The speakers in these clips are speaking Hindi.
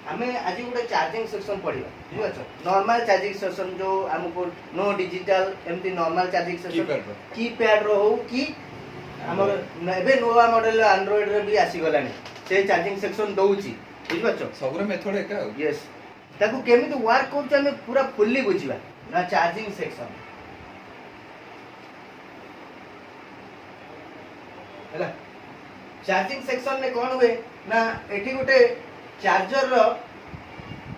हमें आज गोटे चार्जिंग सेक्शन पढ़िबा बुझि पाछो नॉर्मल चार्जिंग सेक्शन जो हमको नो डिजिटल एमती नॉर्मल चार्जिंग सेक्शन कीपैड रो हो कि हमर एबे नोवा मॉडल एंड्रॉइड रे भी आसी गलानी से चार्जिंग सेक्शन दउची बुझि पाछो सबरे मेथड एका यस ताकू केमिति वर्क करछ हमें पूरा फुल्ली बुझिबा ना चार्जिंग सेक्शन हैला चार्जिंग सेक्शन में कौन हुए ना एठी गोटे चार्जर रो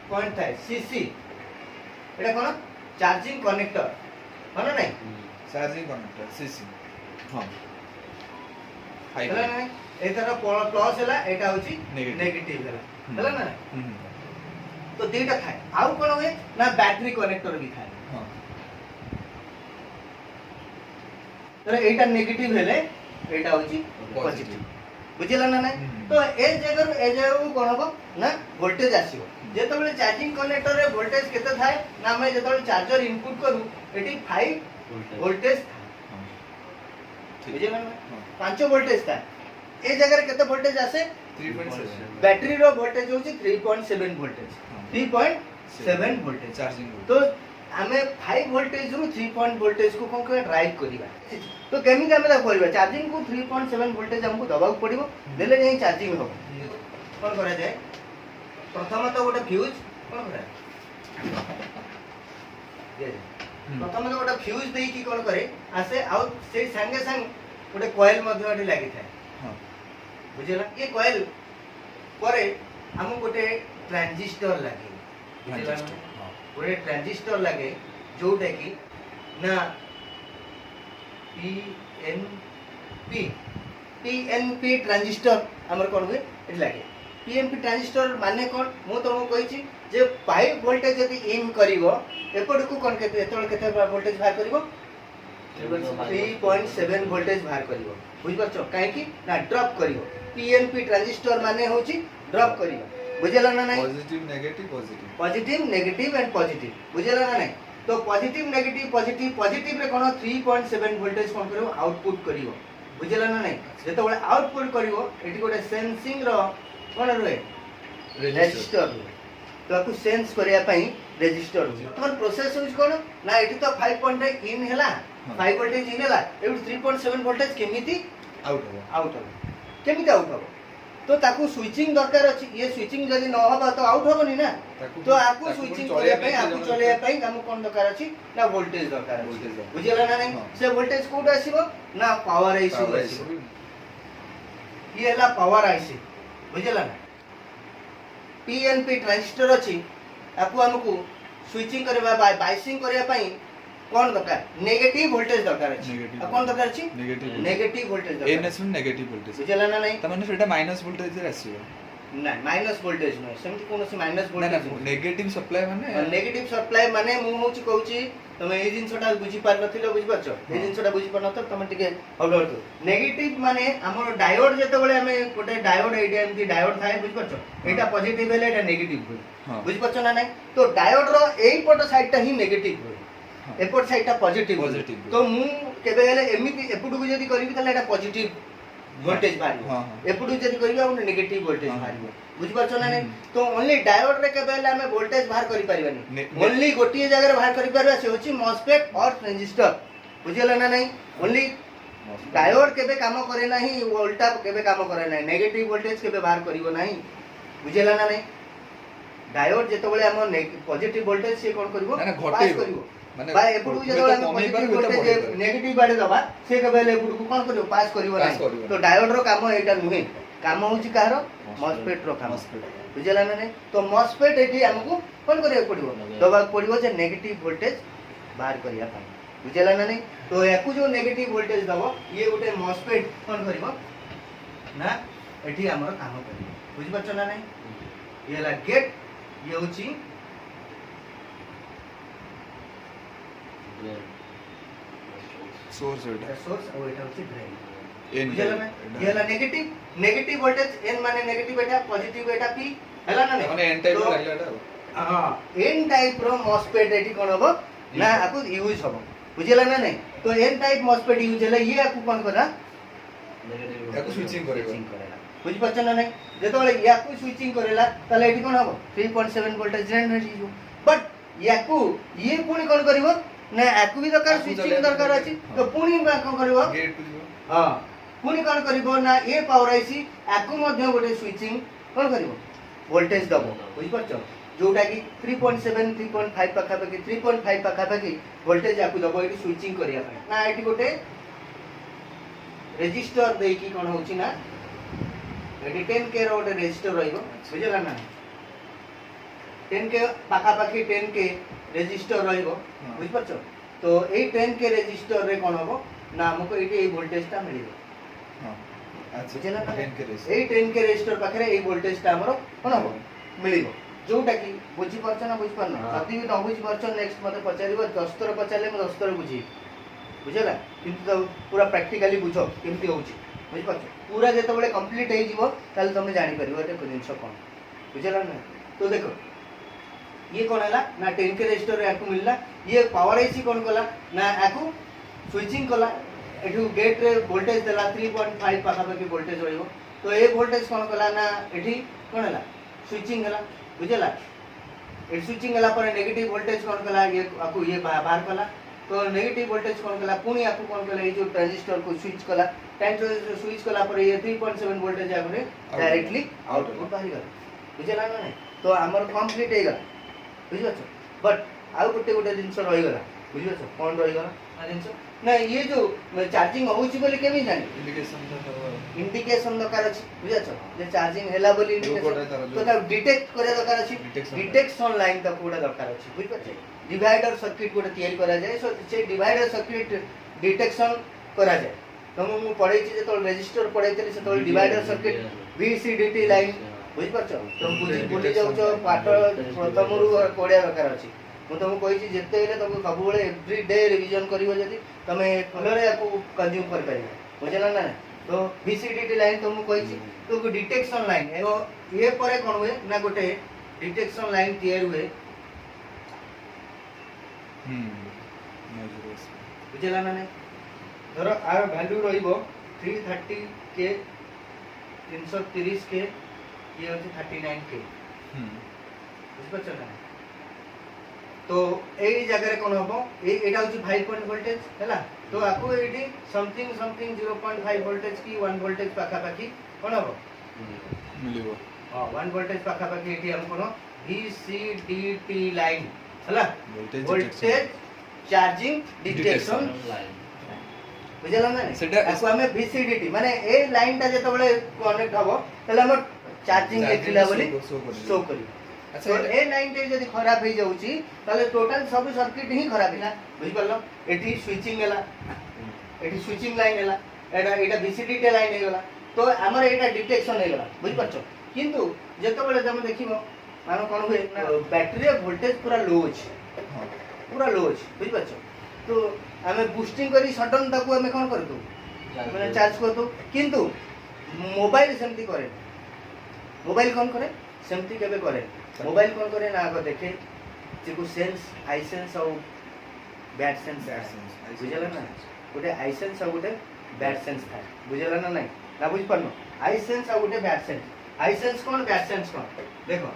पॉइंट थाए सीसी एटा कोन चार्जिंग कनेक्टर मानो नहीं चार्जिंग कनेक्टर सीसी हां हैला नहीं एतर प्लस हैला एटा होची नेगेटिव हैला हैला ना तो दुईटा थाए आउ कोन हुए ना बैटरी कनेक्टर भी थाए हां तो एटा नेगेटिव हेले एटा होची पॉजिटिव बुझिला ना नहीं तो ए जगह कोन हो ना वोल्टेज आसीबो जेतबेले चार्जिंग कनेक्टर रे वोल्टेज केते थाए ना मैं जेतबेले चार्जर इनपुट करू एटी 5 वोल्टेज बुझिला ना 5 वोल्टेज था ए जगह रे केते वोल्टेज आसे 3.7 बैटरी रो वोल्टेज होची 3.7 वोल्टेज 3.7 वोल्टेज चार्जिंग तो हमें 5 वोल्टेज रु 3 पॉइंट वोल्टेज को कोन के ड्राइव करिबा तो केमिति हमें करबा चार्जिंग को 3.7 वोल्टेज हमको दबाव पड़िबो देले नहीं चार्जिंग हो कोन करा जाए प्रथम तो गोटे फ्यूज कोन करा दे प्रथम तो गोटे फ्यूज देई की कोन करे आसे आ से संगे संग गोटे कॉइल मध्ये अडी लागि थाए हां बुझिला ये कॉइल परे हम गोटे ट्रांजिस्टर लागि बुझिला गोटे ट्रांजिस्टर लगे जोटा कि ना पीएनपी ट्रांजिस्टर हमर कोन हुए एट लागे पीएनपी ट्रांजिस्टर माने कोन मु तुमको कहिछि जे 5 वोल्टेज यदि इन करिवो एपड को कोन केते एतोल केते वोल्टेज बाहर करिवो 3.7 वोल्टेज बाहर करिवो बुझ परछो काहे कि ना ड्रॉप करिवो पीएनपी ट्रांजिस्टर माने होछि ड्रॉप करिवो बुझेला ना नहीं पॉजिटिव नेगेटिव एंड पॉजिटिव बुझेला ना नहीं तो पॉजिटिव नेगेटिव पॉजिटिव रे कोन 3.7 वोल्टेज कोन करिवो आउटपुट करिवो बुझेला ना नहीं जेतो बळे आउटपुट करिवो एटी गोटे सेंसिंग रो कोन रे रेजिस्टर तो आपको सेंस करिया पई रेजिस्टर हो तोर प्रोसेस होज कोन ना एटी तो 5.8 इन हैला 5 वोल्टेज इन हैला एटी 3.7 वोल्टेज केमिति आउट हो केमिति आउट हो तो ताकू स्विचिंग दरकार अछि ये स्विचिंग जदी न होबा तो आउट होबनी ना तो आपको स्विचिंग करिया पई आपको चलेया पई हम कोन दरकार अछि ना वोल्टेज दरकार अछि बुझिला ना नहीं से वोल्टेज कोड आसीबो ना पावर आईसी आसीबो ये हला पावर आईसी बुझिला ना पीएनपी ट्रांजिस्टर अछि आपको हमको स्विचिंग करबा बाइसिंग करिया पई कोन दरकार नेगेटिव वोल्टेज दरकार अछि आ कोन दरकार अछि नेगेटिव वोल्टेज दरकार एनएस नेगेटिव वोल्टेज बुझिला ना नहीं त माने सेटा माइनस वोल्टेज रे आसीबो ना माइनस वोल्टेज न सेमति कोनोसी माइनस वोल्टेज नेगेटिव सप्लाई माने नेगेटिव सप्लाई माने मु होची कहूची तमे ए जिंसटा बुझी पार नथिलो बुझी परछो ए जिंसटा बुझी पार नथ तमे टिके हबल नेगेटिव माने हमर डायोड जेते बळे हमें गोटे डायोड एटा एमती डायोड थाए बुझी परछो एटा पॉजिटिव हेले एटा नेगेटिव होय बुझी परछो ना नहीं तो डायोड रो एई पट साइड ता ही नेगेटिव होय एपट साइडटा पॉजिटिव तो मु केबे हेले एमिति एपुडु को जदी करबी तले एटा पॉजिटिव वोल्टेज बाहर एपुडु जदी करबी आ नेगेटिव वोल्टेज बाहर बुझ परछो ना नहीं तो ओनली डायोड रे केबे हेले हमें वोल्टेज बाहर करि परिबानी ओनली गोटिए जगह रे बाहर करि परबा से होची मॉसफेट और ट्रांजिस्टर बुझिला ना नहीं ओनली डायोड केबे काम करे नाही उल्टा केबे काम करे नाही नेगेटिव वोल्टेज केबे बाहर करिवो नाही बुझिला ना नहीं डायोड जेतो बळे हम पॉजिटिव वोल्टेज से कोन करिवो पास करिवो माने भाई एपुडु जेतोले हम पॉजिटिव वोल्टेज नेगेटिव बाडे दबा से केबेले एपुडु को कोन करिवो पास करिवो नाही तो डायोड रो काम एटा नुहे काम होची कारो मॉसफेट रो काम बुझिला ना नहीं तो मॉसफेट एठी हमको कोन करियो पड़िवो दबा पड़िवो जे नेगेटिव वोल्टेज बाहर करिया पई बुझिला ना नहीं तो याकू जो नेगेटिव वोल्टेज दबो ये गोटे मॉसफेट कोन करिवो ना एठी हमर काम करिवो बुझि परछो ना नहीं ये ला गेट ये होची सोर्स और एटा होची ड्रेन ये ला नेगेटिव वोल्टेज एन माने नेगेटिव एटा पॉजिटिव एटा पी हैला ना माने एन टाइप रो लागला एटा हां एन टाइप रो मॉसफेट एटी कोन होबो ना आकु यूज होबो बुझिला ना नहीं तो एन टाइप मॉसफेट यूज हैला ये आकु कोन करा नेगेटिव आकु स्विचिंग करेगा बुझी पारछ ना नहीं जेतबेले याकू स्विचिंग करेला ताले एठी कोन हबो 3.7 वोल्टेज जनरेट हो बट याकू ये पुणी कोन करबो ना याकू भी दरकार स्विचिंग दरकार अछि तो पुणी कोन करबो गेट टू जीरो हां पुणी कोन करबो ना ए पावर आईसी याकू मध्ये गोटे स्विचिंग कोन करबो वोल्टेज दबो बुझी पारछ जोटा कि 3.7 3.5 पाखा पाखी 3.5 पाखा पाखी वोल्टेज याकू दबो एठी स्विचिंग करिया पय ना एठी गोटे रेजिस्टर दे की कोन होची ना एटी 10 के रोड रेजिस्टर रहिबो बुझला ना 10 के पाखा पाखी 10 के रेजिस्टर रहिबो हाँ। बुझ परछो तो ए 10 के रेजिस्टर रे कोन होबो ना हमको एटी ए वोल्टेज ता मिलिबो हां अच्छा बुझला ना 10 के रेस ए 10 के रेजिस्टर पाखरे ए वोल्टेज ता हमरो कोन होबो मिलिबो जोटा कि बुझी परछो ना बुझ परना हाँ। जदी भी न बुझी परछो नेक्स्ट मते पचारिबो 10 थर पचारले म 10 थर बुझी बुझला किंतु तो पूरा प्रैक्टिकली बुझो केमती होउची बुझ परछो पूरा जेतबेले कंप्लीट हे जीवो ताले तुम जानि परिबो एटे जिंस कोन बुझला ना तो देखो ये कोन हला ना 10 के रेजिस्टर याकू मिलला ये पावर आईसी कोन कला ना याकू स्विचिंग कला एठू गेट रे वोल्टेज देला 3.5 पाखा पाखी वोल्टेज रहिबो तो ए वोल्टेज कोन कला ना एठी कोन हला स्विचिंग हला बुझला ए स्विचिंग हला पर नेगेटिव वोल्टेज कोन कला ये आकू ये बाहर कला तो नेगेटिव वोल्टेज कोन कला पुनी आकू कोन कला ए जो ट्रांजिस्टर को स्विच कला ट्रांजिस्टर स्विच कला पर ये 3.7 वोल्टेज आगरे डायरेक्टली आउटपुट बाहर गला बुझला ना नहीं तो हमर कंप्लीट हे गला बुझियो बट आउ गोटे गोटे जिंस रहि गला बुझियो कोन रहि गला आ जिंस ना ये जो चार्जिंग होउची बोली केमी जानि इंडिकेशन तो इंडिकेशन दरकार अछि बुझियो जे चार्जिंग होला बोली कोडे तार तो ता डिटेक्ट करे दरकार अछि डिटेक्शन लाइन ता कोडा दरकार अछि बुझ पछे डिवाइडर सर्किट कोडे तैयारी करा जाय सो से डिवाइडर सर्किट डिटेक्शन करा जाय तो मु पढै छी जे तो रेजिस्टर पढै तली से तो डिवाइडर सर्किट VCDT लाइन बुझ परछ तो बुझी बोली जाउ छ पाठ प्रथमरु कोडा दरकार अछि मु तुमको कहि छी जेते हेले तुमको सब बेले एवरी डे रिवीजन करिवो जदी तमे फलरे याकू कंज्यूम कर परिबो बुझला ना तो VCDT लाइन तुमको कहि छी तो डिटेक्शन लाइन एगो ये परे कोन हुए ना गोटे डिटेक्शन लाइन तैयार हुए नोइज बुझला ना धरो आर वैल्यू रहिबो 330 के 330 के ये होची 39 के बुझ ना तो एई जगह रे कोन होबो एटा होची 5 पॉइंट वोल्टेज हैला तो आको एटी समथिंग समथिंग 0.5 वोल्टेज की 1 वोल्टेज पाखा पाखी कोन होबो मिलिबो हां 1 वोल्टेज पाखा पाखी एटी हम कोन VCDT लाइन हैला वोल्टेज चार्जिंग डिटेक्शन लाइन बुझला ना सेटा आको हमें VCDT माने ए लाइन टा जेतो बळे कनेक्ट हबो तले हम चार्जिंग एथिला बोली शो करी अच्छा तो ए लाइन टे जदी खराब हे जाउची ताले टोटल सब सर्किट ही खराब हिला बुझ परलो एठी स्विचिंग हैला एठी स्विचिंग लाइन हैला एटा VCDT लाइन हे गला तो हमर एटा डिटेक्शन हे गला बुझ परछो किंतु जेतो बळे हम देखिबो मानो कोन हुए बैटरी वोल्टेज पूरा लो अछि पूरा लो अछि बुझ परछो तो हमें बूस्टिंग करी सडन ताकू हमें कोन कर दो माने चार्ज कर दो किंतु मोबाइल सेमती करे मोबाइल कोन करे सेमती केबे करे मोबाइल कोन करे ना आगे देखे जेको सेंस आई सेंस और बैड सेंस बुझला ना गोटे आई सेंस और गोटे बैड सेंस था बुझला ना नहीं ना बुझ परनो आई सेंस और गोटे बैड सेंस आई सेंस कोन बैड सेंस कोन देखो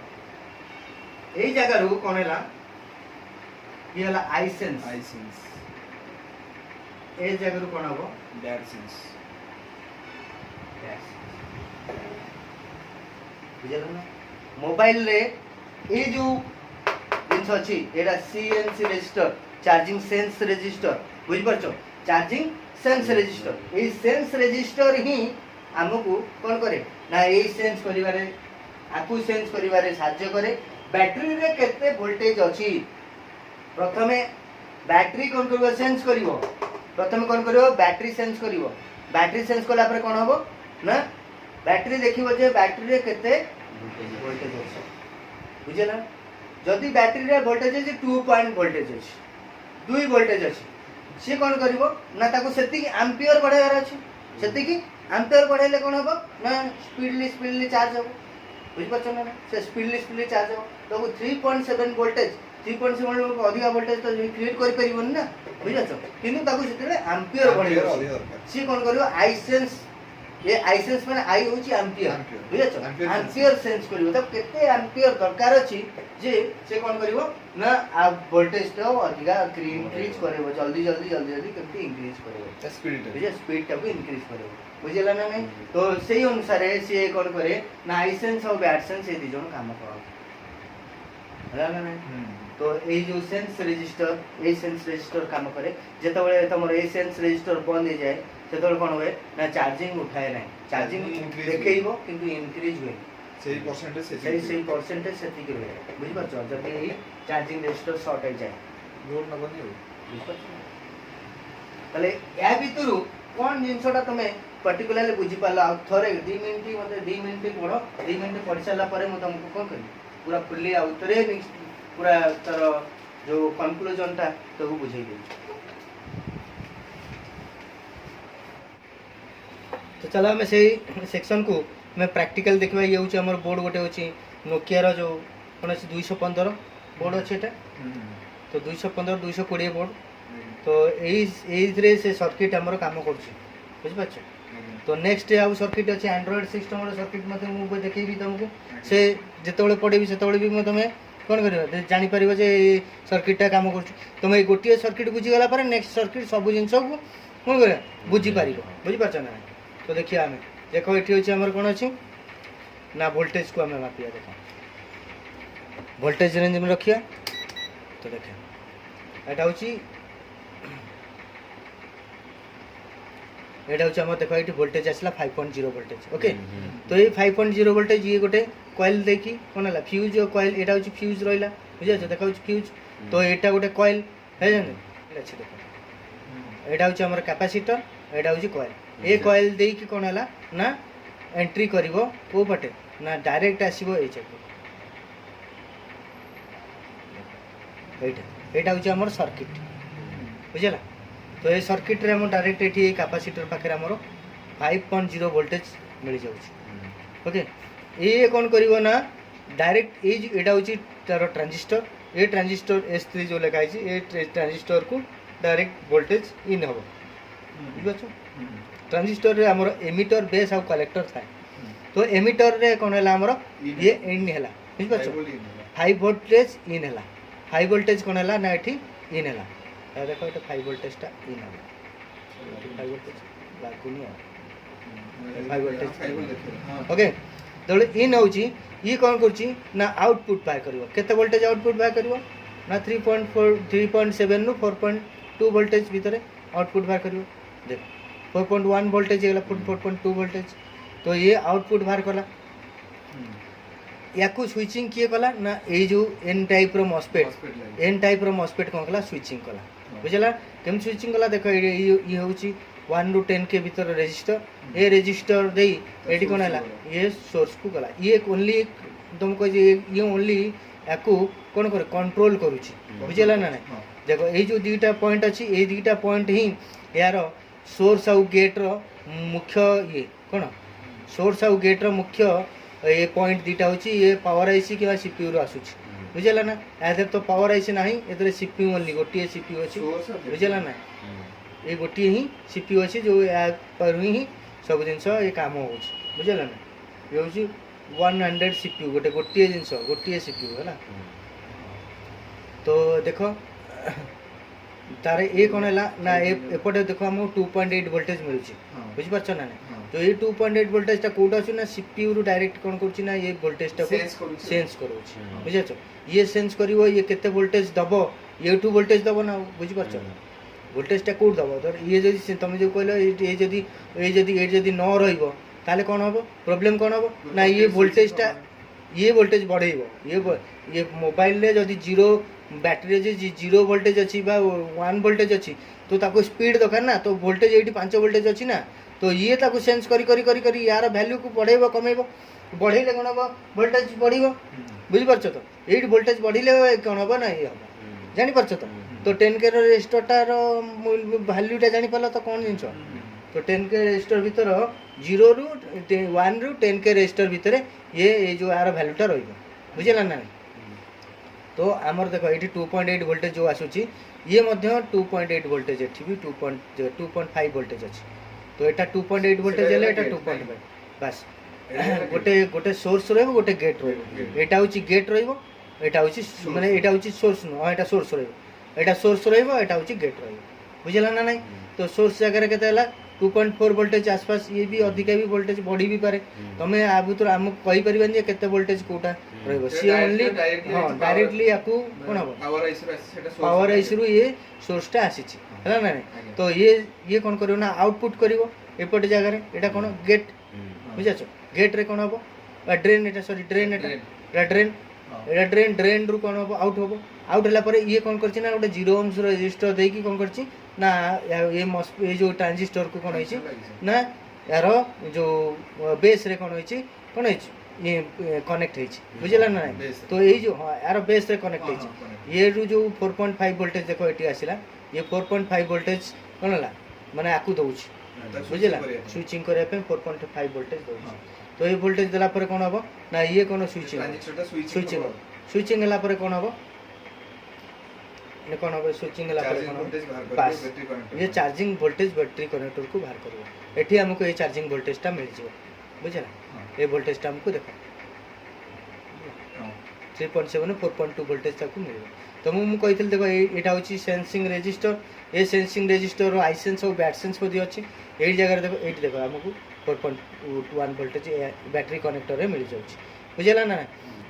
एई जगह रो कोन हैला ये हला आई सेंस ए जगह रो कोन हबो बैड सेंस बुझला ना मोबाइल रे ए जो जिंस अछि एरा CNC register charging sense register बुझ परछो चार्जिंग सेंस रजिस्टर ए सेंस रजिस्टर ही हमकु कोन करे ना ए सेंस करिवारे आकु सेंस करिवारे साहाय्य करे बैटरी रे केते वोल्टेज अछि प्रथमे बैटरी कोन करबो सेंस करिवो प्रथमे कोन करिवो बैटरी सेंस करिवो बैटरी सेंस कला पर कोन हबो ना बैटरी देखिवो जे बैटरी रे केते वोल्टेज अछि बुझला जदी बैटरी रे वोल्टेज अछि 2 पॉइंट वोल्टेज अछि 2 वोल्टेज अछि से कोन करिवो ना ताको सेति की एम्पियर बढ़ायर अछि सेति की एम्पियर बढ़ाइले कोन हबो ना स्पीडली चार्ज हबो बुझ परछ ना से स्पीडली चार्ज हबो तो 3.7 वोल्टेज 3.7 वोल्ट अधिक वोल्टेज तो क्रिएट करि परिबो ना बुझछ किंतु ताको सेति एम्पियर बढ़ाइयर अछि से कोन करिवो आई सेंस ये आई सेंस माने आई होची एम्पियर Ampere. बुझछ Ampere एम्पियर सेंस करिवो त केते एम्पियर दरकार अछि जे से कोन करिवो ना आ वोल्टेज तो अधिका इंक्रीज करिवो जल्दी केते इंक्रीज करिवो स्पीड बुझे स्पीड टाको इंक्रीज करिवो बुझिला ना नहीं तो सेही अनुसार से कोन करे ना आई सेंस और बैड सेंस ए दी जण काम करो होला ना नहीं तो ये जो सेंस रजिस्टर काम करे जेतबेले तमर ए सेंस रजिस्टर बंद हो जाए सेतबेले कोन होए ना चार्जिंग उठाए नाही चार्जिंग Increase देखैबो किंतु इंक्रीज होए सही परसेंटेज सही परसेंटेज सेति के होए बुझि पाछो जब ये चार्जिंग रजिस्टर शॉर्ट हो जाए लोड न बनी हो बुझि पाछो तले या भितरु कोन जिंसटा तमे पर्टिकुलरली बुझि पाला थरे 2 मिनिट मते 2 मिनिट पढो 2 मिनिट पढि साला परे म तुमको कोन करी पूरा फुल्ली आउतरे पूरा तार जो कंक्लूजन टा तो बुझाई दे तो चलो हमें से सेक्शन को मैं प्रैक्टिकल देखबा ये होची हमर बोर्ड गोटे होची नोकिया रो जो कोन 215 बोर्ड अछि एटा तो 215 220 बोर्ड तो एई रे से सर्किट हमर काम करछि बुझ पाछ तो नेक्स्ट आउ सर्किट अछि एंड्रॉइड सिस्टम रो सर्किट मते मु देखेबी तुमको से जेतबेले पढेबी सेतबेले भी म तमे कोन करियो जानि परिबो जे सर्किटटा काम करछ तुम गोटे सर्किट बुझी गला पर नेक्स्ट सर्किट सब जिंस को कोन करे बुझी पारिबो बुझी पाछ ना तो देखिए हमें देखो एठी होची हमर कोन अछि ना वोल्टेज को हमें मापिया देखो वोल्टेज रेंज में रखिया तो देखिए एटा होची एटा होची हमर देखो एठी वोल्टेज आसला 5.0 वोल्टेज ओके तो ये 5.0 वोल्टेज ये गोटे कॉइल देखी कोन हला फ्यूज और कॉइल एटा होची फ्यूज रहिला बुझिया छ देखा होची फ्यूज तो एटा गोटे कॉइल है जने अच्छा देखो एटा होची हमर कैपेसिटर एटा होची कॉइल ए कॉइल देई कि कोन हला ना एंट्री करिवो को पटे ना डायरेक्ट आसीबो ए चेक एटा होची हमर सर्किट बुझिला तो ये सर्किट रे हम डायरेक्ट एठी कैपेसिटर पाखे हमर 5.0 वोल्टेज मिल जाउची ओके ये कौन करिवो ना डायरेक्ट एटा होची तार ट्रांजिस्टर ए ट्रांजिस्टर S3 जो लगा है ए ट्रांजिस्टर को डायरेक्ट वोल्टेज इन हबो बुझछो ट्रांजिस्टर रे हमर एमिटर बेस और कलेक्टर थाए तो एमिटर रे कोन हला हमर ये इन हला बुझछो 5 वोल्टेज इन हला 5 वोल्टेज कोन हला ना एठी इन हला देखो एटा 5 वोल्टेज ता इन हला 5 वोल्टेज लागुनी 5 वोल्टेज ओके तबले इन होची ये कौन करची ना आउटपुट बाय करिवो केते वोल्टेज आउटपुट बाय करिवो ना 3.4 3.7 नु 4.2 वोल्टेज भीतर आउटपुट बाय करिवो देख 4.1 वोल्टेज गेला 4.2 वोल्टेज तो ये आउटपुट बाहर कला याकू स्विचिंग किए कला ना ए जो एन टाइप रो मॉसफेट कोन कला स्विचिंग कला बुझला केम स्विचिंग कला देखो ये होची 1 ରୁ 10 के भीतर रेजिस्टर ए रेजिस्टर देई एडी कोन हला ये सोर्स को गला ये ओनली तुमको ये ओनली याकू कोन करे कंट्रोल करूची बुझला ना देखो ए जो दुईटा पॉइंट अछि ए दुईटा पॉइंट ही यार सोर्स और गेट रो मुख्य ये कोन सोर्स और गेट रो मुख्य ये पॉइंट दुईटा होची ये पावर आईसी के सीपीयू रो आसुची बुझला ना एदर तो पावर आईसी नाही एदर सीपीयू ओनली गोटी सीपीयू अछि बुझला ना ये गोटी ही सीपीयू अछि जो या पर ही सब जिंस ये काम होछि बुझला ना ये होछि 100 सीपीयू गोटी जिंस गोटी सीपीयू है ना तो देखो तारे ए कोन हला ना एपटे देखो हम 2.8 वोल्टेज मिलुछि बुझि परछ ना तो ये 2.8 वोल्टेज ता कोड अछि ना सीपीयू रु डायरेक्ट कोन करछि ना ये वोल्टेज ता सेंस करूछि बुझछ ये सेंस करिवो ये केते वोल्टेज दबो ये 2 वोल्टेज दबो ना बुझि परछ वोल्टेज टा कोड दबो तो ये जदी तुम जो कहलो ये जदी न रहइबो ताले कोन होबो प्रॉब्लम कोन होबो ना ये वोल्टेज बढ़ेइबो ये मोबाइल रे जदी जीरो बैटरी जे जीरो वोल्टेज अछि बा 1 वोल्टेज अछि तो ताको स्पीड दरकार ना तो वोल्टेज एठी 5 वोल्टेज अछि ना तो ये ताको सेंस करी यार वैल्यू को बढ़ेइबो कमेइबो बढ़ेइले कोन होबो वोल्टेज बढ़िबो बुझि परछ तो एठी वोल्टेज बढ़िले कोन होबो ना ये होबो जानि परछ तो 10 के रेजिस्टरटार वैल्यूटा जानि पाला तो कोन जिंस तो 10 के रेजिस्टर भीतर 0 रु 1 रु 10 के रेजिस्टर भीतर ये जो यार वैल्यूटा रहइबो बुझिला ना तो आमर देखो ये 2.8 वोल्टेज जो आसुची ये मध्य 2.8 वोल्टेज एठी भी 2.5 वोल्टेज अछि तो एटा 2.8 वोल्टेज हेले एटा 2.5 बस गोटे गोटे सोर्स रहबो गोटे गेट रहबो एटा होची गेट रहबो एटा होची माने एटा होची सोर्स न एटा सोर्स रहबो एटा सोर्स रहबो एटा होची गेट रहबो बुझला ना नहीं तो सोर्स जगह रे केते हला 2.4 वोल्टेज आसपास ये भी अधिक भी वोल्टेज बढ़ी भी पारे तमे आ भीतर हम कहि परिबन जे केते वोल्टेज कोटा रहबो सी ओनली हां डायरेक्टली याकू कोन हबो पावर आइस रु ये सोर्स टा आसीची हला ना नहीं तो ये कोन करियो ना आउटपुट करिवो एपट जगह रे एटा कोन गेट बुझाचो गेट रे कोन हबो ड्रेन एटा सॉरी ड्रेन एटा ड्रेन ड्रेन रु कोन हबो आउट होला परे ये कोन करछि ना गोटे 0 ohms रेजिस्टर देई की कोन करछि ना ये जो ट्रांजिस्टर को कोन होइछि ना यार जो बेस रे कोन होइछि कोन होइछि ये कनेक्ट होइछि बुझला ना नहीं तो ये जो हां यार बेस रे कनेक्ट होइछि ये रु जो 4.5 वोल्टेज देखो एटी आसिला ये 4.5 वोल्टेज कोन हला माने आकु दउछि बुझला स्विचिंग करे पे 4.5 वोल्टेज दउछि तो ये वोल्टेज देला पर कोन हबो ना ये कोन स्विचिंग हला पर कोन हबो ने कोन हबो स्विचिंग हला पर कोन बस ये चार्जिंग वोल्टेज बैटरी कनेक्टर को बाहर करबो एठी हमको ये चार्जिंग वोल्टेज टा मिल जिवो बुझला ये वोल्टेज टा हमको देखो 3.7 4.2 वोल्टेज तक मिलबो तो मु कहितल देखो एटा होची सेंसिंग रेजिस्टर ए सेंसिंग रेजिस्टर रो आई सेंस और बैट सेंस को दियो अछि एई जगह देखो एटी देखो हमको 4.1 वोल्टेज बैटरी कनेक्टर रे मिल जाउछि बुझला ना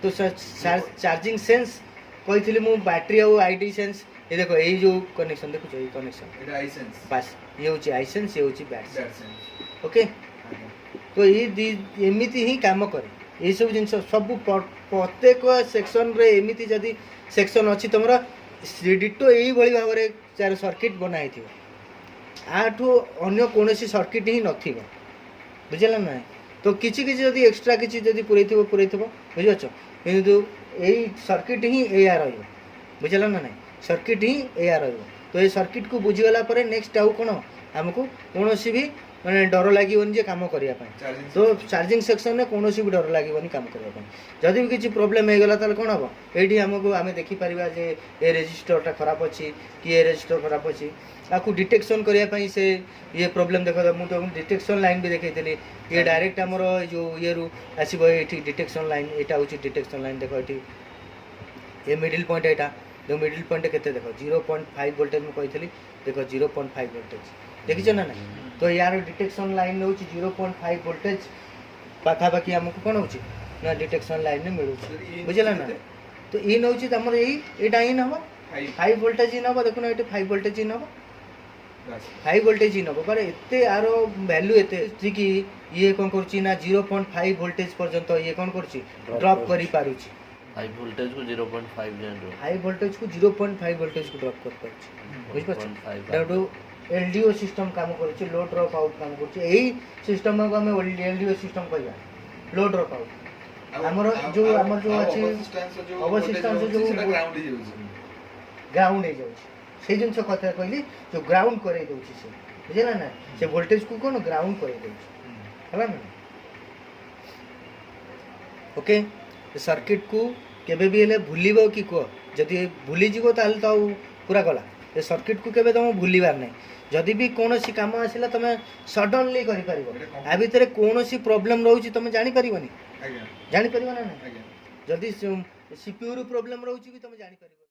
तो चार्जिंग सेंस कहितली मु बैटरी और आईडी सेंस ये देखो एई जो कनेक्शन देखो ये कनेक्शन एटा आई सेंस बस ये होची आई सेंस ये होची बैट सेंस ओके तो ये एमिति ही काम करे ये सब जिन सब प्रत्येक सेक्शन रे एमिति जदी सेक्शन अछि तमरा डिटो एई बळी भाव रे चार सर्किट बनाई थिबो आठो अन्य कोनोसी सर्किट ही नथिबो बुझला ना तो किछि किछि जदी एक्स्ट्रा किछि जदी पुरैथिबो बुझियो किंतु एई सर्किट ही एया रहइबो बुझला ना नहीं सर्किट ही एया रहइबो तो ये सर्किट को बुझी गला परे नेक्स्ट आउ कोन हमको कोनोसी भी माने डर लागिवनी जे काम करिया पय तो चार्जिंग सेक्शन में कोनोसी भी डर लागिवनी काम करिया पय जदी भी किछि प्रॉब्लम हे गला ताले कोन हबो एठी हमको आमे देखि परिबा जे ए रेजिस्टर टा खराब अछि कि ए रेजिस्टर खराब अछि आकु डिटेक्शन करिया पय से ये प्रॉब्लम देखो मु तो डिटेक्शन लाइन भी देखैतली ये डायरेक्ट हमर जो ये रु आसीबो एठी डिटेक्शन लाइन एटा होछि डिटेक्शन लाइन देखो एठी ये मिडिल पॉइंट एटा जो मिडिल पॉइंट केते देखो 0.5 वोल्टेज में कहितली देखो 0.5 वोल्टेज देखिछ ना नहीं तो यार डिटेक्शन लाइन होछि 0.5 वोल्टेज पाखा बाकी हमको कोन होछि ना डिटेक्शन लाइन में मिलु बुझला ना तो इ नहोछि हमर एटा इन हबो 5 वोल्टेज इन हबो देखो ना एटा 5 वोल्टेज इन हबो 5 वोल्टेज इन हबो पर एते आरो वैल्यू एते कि ये कोन करछि ना 0.5 वोल्टेज पर्यंत ये कोन करछि ड्रॉप करि पारुछि हाई वोल्टेज को 0.5 जान दो हाई वोल्टेज को 0.5 वोल्टेज को ड्रॉप कर पारुछि बुझ पाछ डाडो एलडीओ सिस्टम काम करछि लो ड्रॉप आउट काम करछि एही सिस्टम को हम एलडीओ सिस्टम कहया लो ड्रॉप आउट हमर जो अछि अवशिष्टांश जो ग्राउंड हे जाउ से जिनस कथा कहली जो ग्राउंड करे दउछि से बुझला ना से वोल्टेज को कोन ग्राउंड करे दउछि हला ना ओके सर्किट को केबे भी हेले भूलिबो कि को जदी भूली जीवो ताल तो पूरा गला ए सर्किट को केबे तुम भूलिबार नै जदी भी कोनोसी काम आसिला तमे सडनली करि परिबो आ भितरे कोनोसी प्रॉब्लम रहउची तमे जानि परिबोनी आज्ञा जानि परिबो ना आज्ञा जदी सीपीयू रो प्रॉब्लम रहउची भी तमे जानि परिबो।